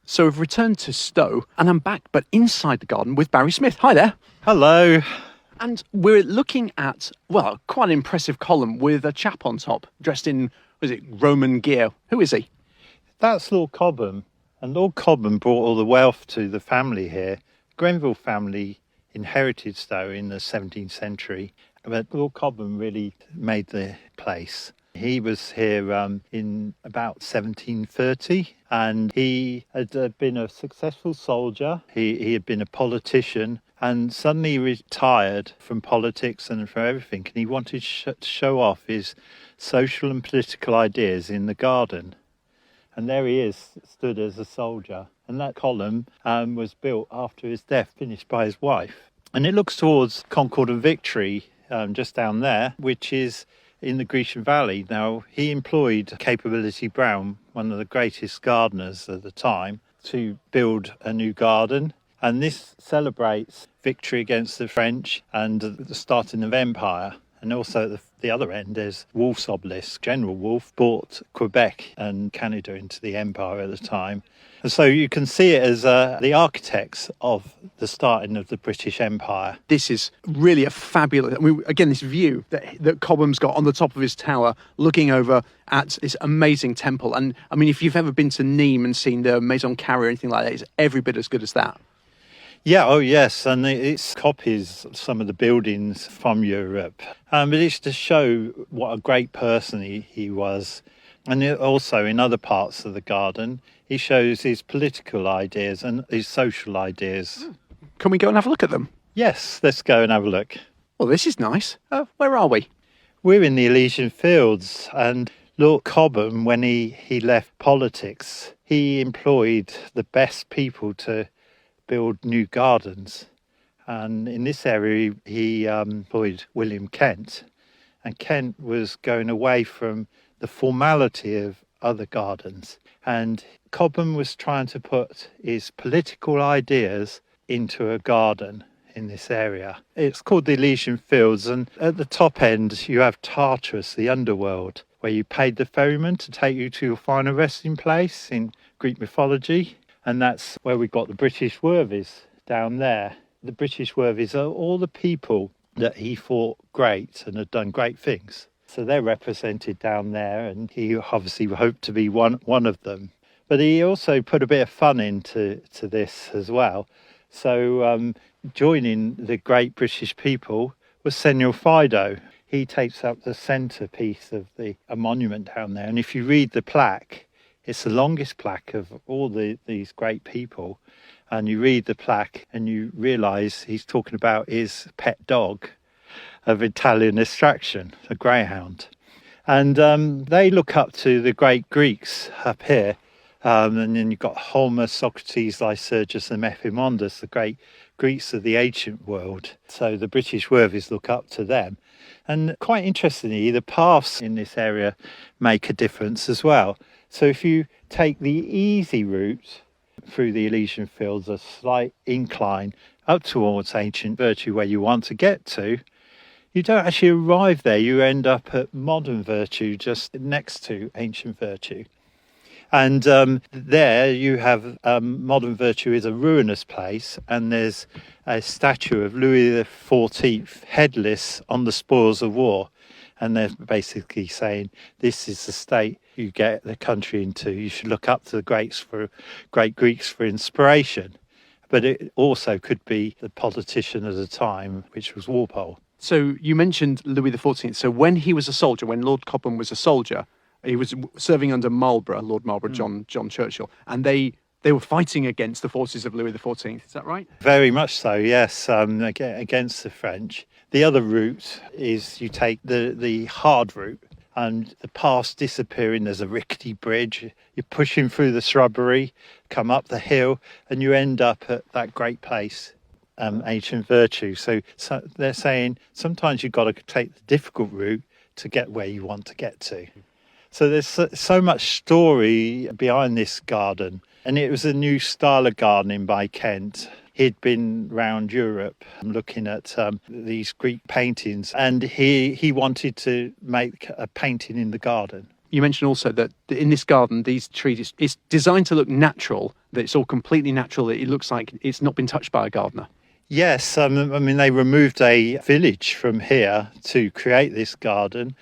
So we've returned to Stowe, and I'm back, but inside the garden with Barry Smith. Hi there. Hello. And we're looking at, well, quite an impressive column with a chap on top, dressed in, was it Roman gear? Who is he? That's Lord Cobham. And Lord Cobham brought all the wealth to the family here. Grenville family inherited Stowe in the 17th century, but Lord Cobham really made the place. He was here in about 1730, and he had been a successful soldier. He had been a politician, and suddenly retired from politics and from everything, and he wanted to show off his social and political ideas in the garden. And there he is, stood as a soldier. And that column was built after his death, finished by his wife. And it looks towards Concord and Victory, just down there, which is in the Grecian Valley. Now, he employed Capability Brown, one of the greatest gardeners at the time, to build a new garden. And this celebrates victory against the French and the starting of empire. And also at the other end, there's Wolfe's obelisk. General Wolfe brought Quebec and Canada into the empire at the time. And so you can see it as the architects of the starting of the British Empire. This is really a fabulous, again, this view that Cobham's got on the top of his tower, looking over at this amazing temple. And I mean, if you've ever been to Nîmes and seen the Maison Carré or anything like that, it's every bit as good as that. Yeah, oh yes, and it copies some of the buildings from Europe. But it's to show what a great person he was. And also in other parts of the garden, he shows his political ideas and his social ideas. Can we go and have a look at them? Yes, let's go and have a look. Well, this is nice. Where are we? We're in the Elysian Fields, and Lord Cobham, when he left politics, he employed the best people to build new gardens. And in this area, he employed William Kent. And Kent was going away from the formality of other gardens. And Cobham was trying to put his political ideas into a garden in this area. It's called the Elysian Fields, and at the top end you have Tartarus, the underworld, where you paid the ferryman to take you to your final resting place in Greek mythology. And that's where we got the British worthies down there. The British worthies are all the people that he thought great and had done great things. So they're represented down there, and he obviously hoped to be one of them. But he also put a bit of fun into this as well. So joining the great British people was Senor Fido. He takes up the centrepiece of a monument down there. And if you read the plaque, it's the longest plaque of all these great people. And you read the plaque and you realise he's talking about his pet dog of Italian extraction, a greyhound. And they look up to the great Greeks up here. And then you've got Homer, Socrates, Lycurgus and Epaminondas, the great Greeks of the ancient world. So the British worthies look up to them. And quite interestingly, the paths in this area make a difference as well. So if you take the easy route through the Elysian Fields, a slight incline up towards ancient virtue where you want to get to, you don't actually arrive there. You end up at modern virtue, just next to ancient virtue. And there you have modern virtue is a ruinous place, and there's a statue of Louis XIV headless on the spoils of war. And they're basically saying, this is the state you get the country into. You should look up to the great Greeks for inspiration. But it also could be the politician at the time, which was Walpole. So you mentioned Louis XIV. So when he was a soldier, when Lord Cobham was a soldier, he was serving under Marlborough, Lord Marlborough, John Churchill, and they were fighting against the forces of Louis XIV. Is that right? Very much so, yes, against the French. The other route is you take the hard route, and the paths disappearing. There's a rickety bridge. You're pushing through the shrubbery, come up the hill, and you end up at that great place, ancient virtue. So they're saying sometimes you've got to take the difficult route to get where you want to get to. So there's so much story behind this garden. And it was a new style of gardening by Kent. He'd been round Europe looking at these Greek paintings, and he wanted to make a painting in the garden. You mentioned also that in this garden, these trees, it's designed to look natural, that it's all completely natural, that it looks like it's not been touched by a gardener. Yes, I mean, they removed a village from here to create this garden.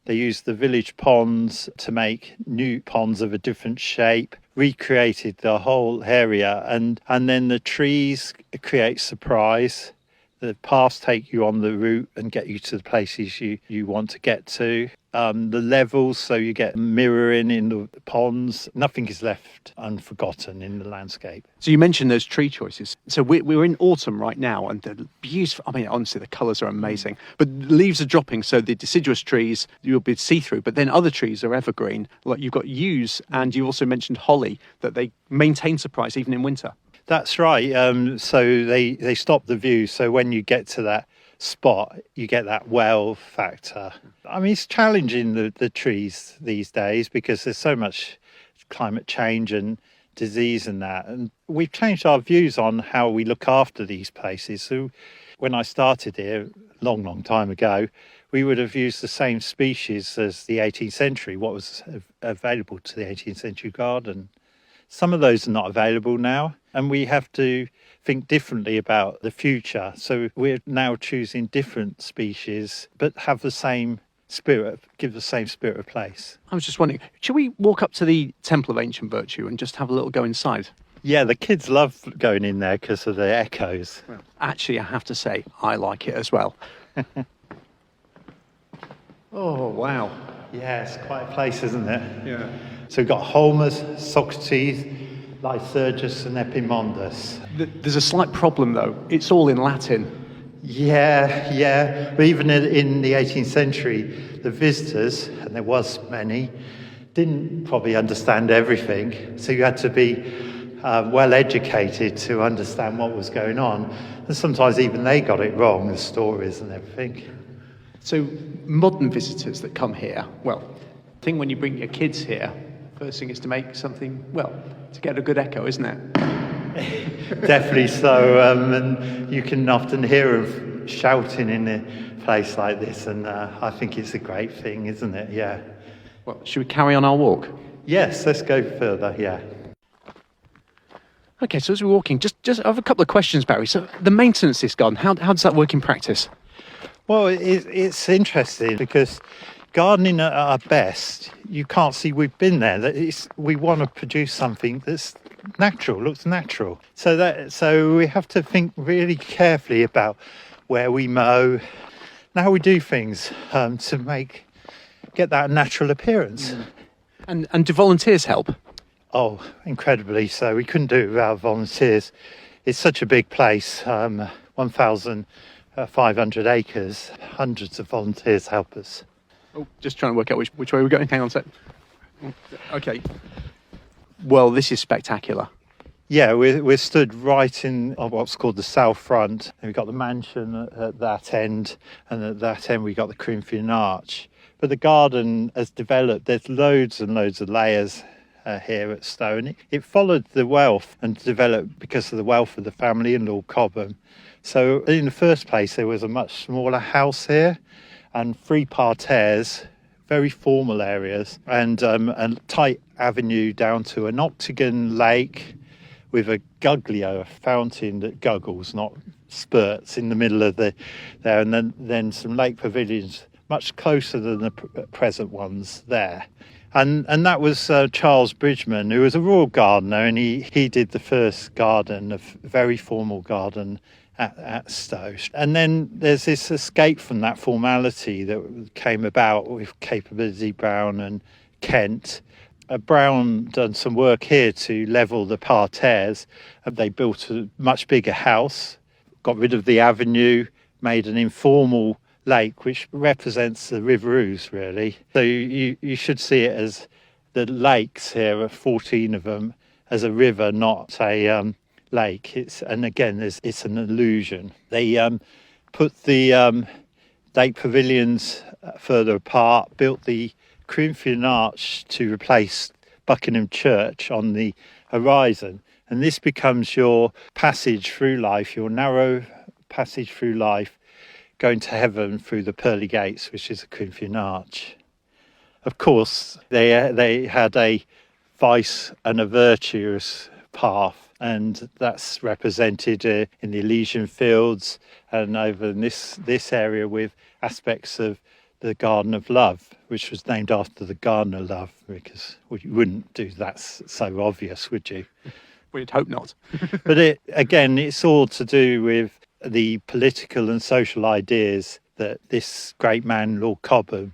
They used the village ponds to make new ponds of a different shape, recreated the whole area, and then the trees create surprise. The paths take you on the route and get you to the places you want to get to. The levels, so you get mirroring in the ponds. Nothing is left unforgotten in the landscape. So you mentioned those tree choices. So we're in autumn right now, and they're beautiful. I mean, honestly, the colours are amazing. But leaves are dropping, so the deciduous trees, you'll be see-through. But then other trees are evergreen. Like you've got yews, and you also mentioned holly, that they maintain surprise even in winter. That's right. So they stop the view. So when you get to that spot, you get that wow factor. I mean, it's challenging the trees these days because there's so much climate change and disease and that. And we've changed our views on how we look after these places. So when I started here, long time ago, we would have used the same species as the 18th century, what was available to the 18th century garden. Some of those are not available now, and we have to think differently about the future. So we're now choosing different species, but have the same spirit, give the same spirit of place. I was just wondering, should we walk up to the Temple of Ancient Virtue and just have a little go inside? Yeah, the kids love going in there because of the echoes. Well, actually, I have to say, I like it as well. Oh, wow. Yeah, it's quite a place, isn't it? Yeah. So we've got Holmus, Socrates, Lycurgus and Epaminondas. There's a slight problem, though. It's all in Latin. Yeah. But even in the 18th century, the visitors, and there was many, didn't probably understand everything. So you had to be well educated to understand what was going on. And sometimes even they got it wrong, the stories and everything. So modern visitors that come here, well, I think when you bring your kids here, first thing is to make something, well, to get a good echo, isn't it? Definitely so. And you can often hear them shouting in a place like this. And I think it's a great thing, isn't it? Yeah. Well, should we carry on our walk? Yes, let's go further, yeah. Okay, so as we're walking, just I have a couple of questions, Barry. So the maintenance of this garden, how does that work in practice? Well, it's interesting because gardening at our best, you can't see we've been there. We want to produce something that's natural, looks natural. So we have to think really carefully about where we mow and how we do things to get that natural appearance. And do volunteers help? Oh, incredibly so. We couldn't do it without volunteers. It's such a big place, 1,500 acres. Hundreds of volunteers help us. Oh, just trying to work out which way we're going. Hang on a sec. Okay. Well, this is spectacular. Yeah, we're stood right in what's called the south front. And we've got the mansion at that end, and at that end we've got the Corinthian Arch. But the garden has developed. There's loads and loads of layers here at Stone. It followed the wealth and developed because of the wealth of the family and Lord Cobham. So in the first place, there was a much smaller house here and 3 parterres, very formal areas, and a tight avenue down to an octagon lake with a guglio, a fountain that guggles, not spurts, in the middle of there, and then some lake pavilions much closer than the present ones there. And that was Charles Bridgman, who was a royal gardener, and he did the first garden, a very formal garden at Stowe. And then there's this escape from that formality that came about with Capability Brown and Kent. Brown done some work here to level the parterres, and they built a much bigger house, got rid of the avenue, made an informal lake which represents the River Ouse, really. So you should see it as the lakes here, are 14 of them, as a river, not a lake. It's an illusion. They put the lake pavilions further apart, built the Corinthian Arch to replace Buckingham Church on the horizon, and this becomes your passage through life, your narrow passage through life, going to heaven through the pearly gates, which is the Corinthian Arch. Of course, they had a vice and a virtuous path, and that's represented in the Elysian Fields and over in this area with aspects of the Garden of Love, which was named after the Garden of Love, because you wouldn't do that so obvious, would you? We'd hope not. But it's all to do with the political and social ideas that this great man, Lord Cobham,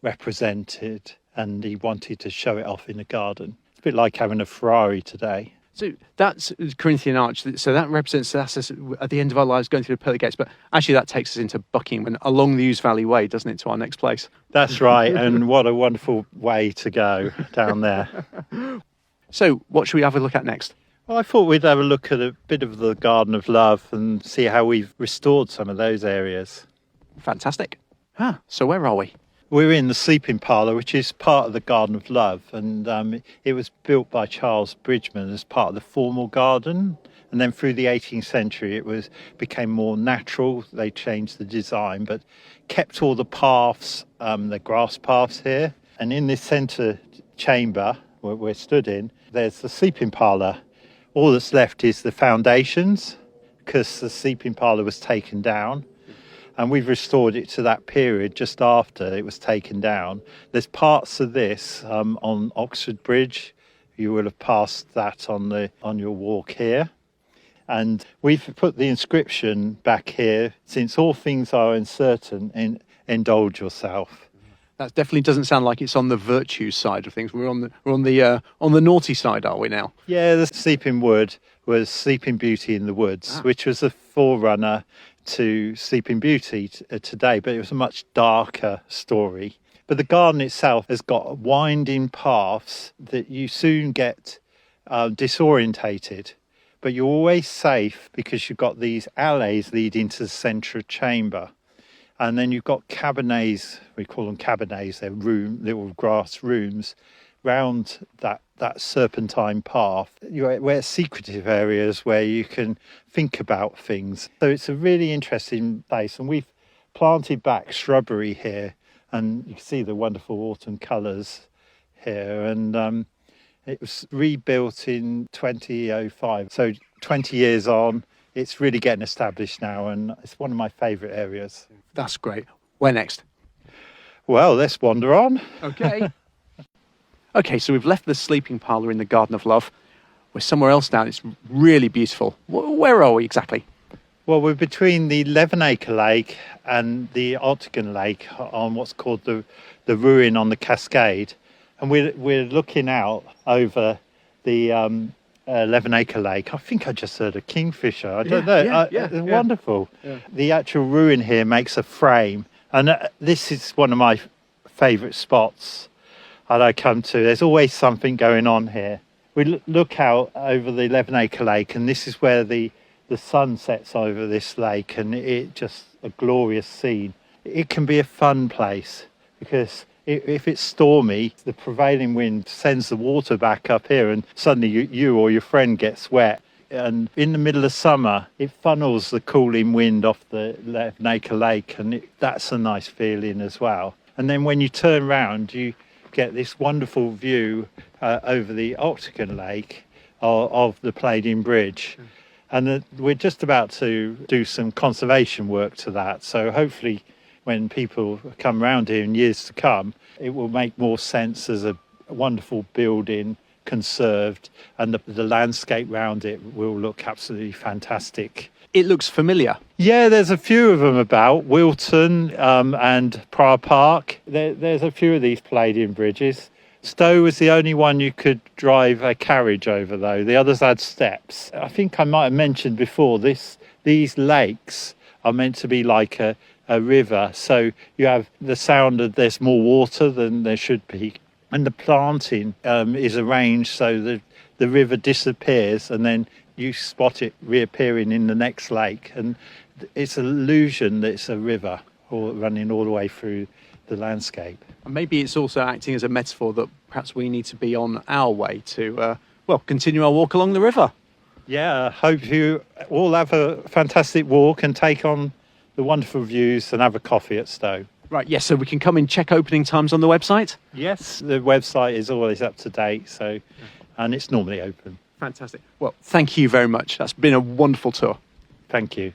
represented, and he wanted to show it off in a garden. It's a bit like having a Ferrari today. So that's Corinthian Arch. So that represents us at the end of our lives going through the pearly gates. But actually, that takes us into Buckingham and along the Ouse Valley Way, doesn't it, to our next place? That's right. And what a wonderful way to go down there. So what should we have a look at next? Well, I thought we'd have a look at a bit of the Garden of Love and see how we've restored some of those areas. Fantastic. So where are we? We're in the sleeping parlour, which is part of the Garden of Love, and it was built by Charles Bridgman as part of the formal garden, and then through the 18th century it became more natural. They changed the design but kept all the paths, the grass paths here, and in this centre chamber where we're stood in, there's the sleeping parlour. All that's left is the foundations, because the sleeping parlour was taken down. And we've restored it to that period just after it was taken down. There's parts of this on Oxford Bridge. You will have passed that on your walk here. And we've put the inscription back here, since all things are uncertain, indulge yourself. That definitely doesn't sound like it's on the virtue side of things. We're on the naughty side, are we now? Yeah, the Sleeping Wood was Sleeping Beauty in the Woods, which was a forerunner to Sleeping Beauty today, but it was a much darker story. But the garden itself has got winding paths that you soon get disorientated, but you're always safe because you've got these alleys leading to the central chamber. And then you've got cabinets, we call them cabinets, they're little grass rooms, round that serpentine path, where secretive areas where you can think about things. So it's a really interesting place, and we've planted back shrubbery here, and you can see the wonderful autumn colours here. And it was rebuilt in 2005, so 20 years on, it's really getting established now, and it's one of my favourite areas. That's great. Where next? Well, let's wander on. Okay. Okay, so we've left the sleeping parlour in the Garden of Love. We're somewhere else now. It's really beautiful. Where are we exactly? Well, we're between the 11-acre lake and the Octagon Lake on what's called the ruin on the Cascade. And we're looking out over the 11-acre lake. I think I just heard a kingfisher. I don't know. It's wonderful. Yeah. The actual ruin here makes a frame. And this is one of my favourite spots that I come to. There's always something going on here. We look out over the 11-acre lake, and this is where the sun sets over this lake, and it just a glorious scene. It can be a fun place because if it's stormy, the prevailing wind sends the water back up here, and suddenly you or your friend gets wet. And in the middle of summer, it funnels the cooling wind off the 11-acre lake, and that's a nice feeling as well. And then when you turn round, you get this wonderful view over the Octagon Lake of the Palladian Bridge. And we're just about to do some conservation work to that. So hopefully when people come round here in years to come, it will make more sense as a wonderful building, conserved, and the landscape round it will look absolutely fantastic. It looks familiar. Yeah, there's a few of them about, Wilton and Prior Park. There's a few of these Palladian bridges. Stowe was the only one you could drive a carriage over, though. The others had steps. I think I might have mentioned before, these lakes are meant to be like a river. So you have the sound of there's more water than there should be. And the planting is arranged so the river disappears, and then you spot it reappearing in the next lake. And it's an illusion that it's a river running all the way through the landscape. And maybe it's also acting as a metaphor that perhaps we need to be on our way to, continue our walk along the river. Yeah, I hope you all have a fantastic walk and take on the wonderful views and have a coffee at Stowe. Right, yes, so we can come and check opening times on the website? Yes, the website is always up to date, and it's normally open. Fantastic. Well, thank you very much. That's been a wonderful tour. Thank you.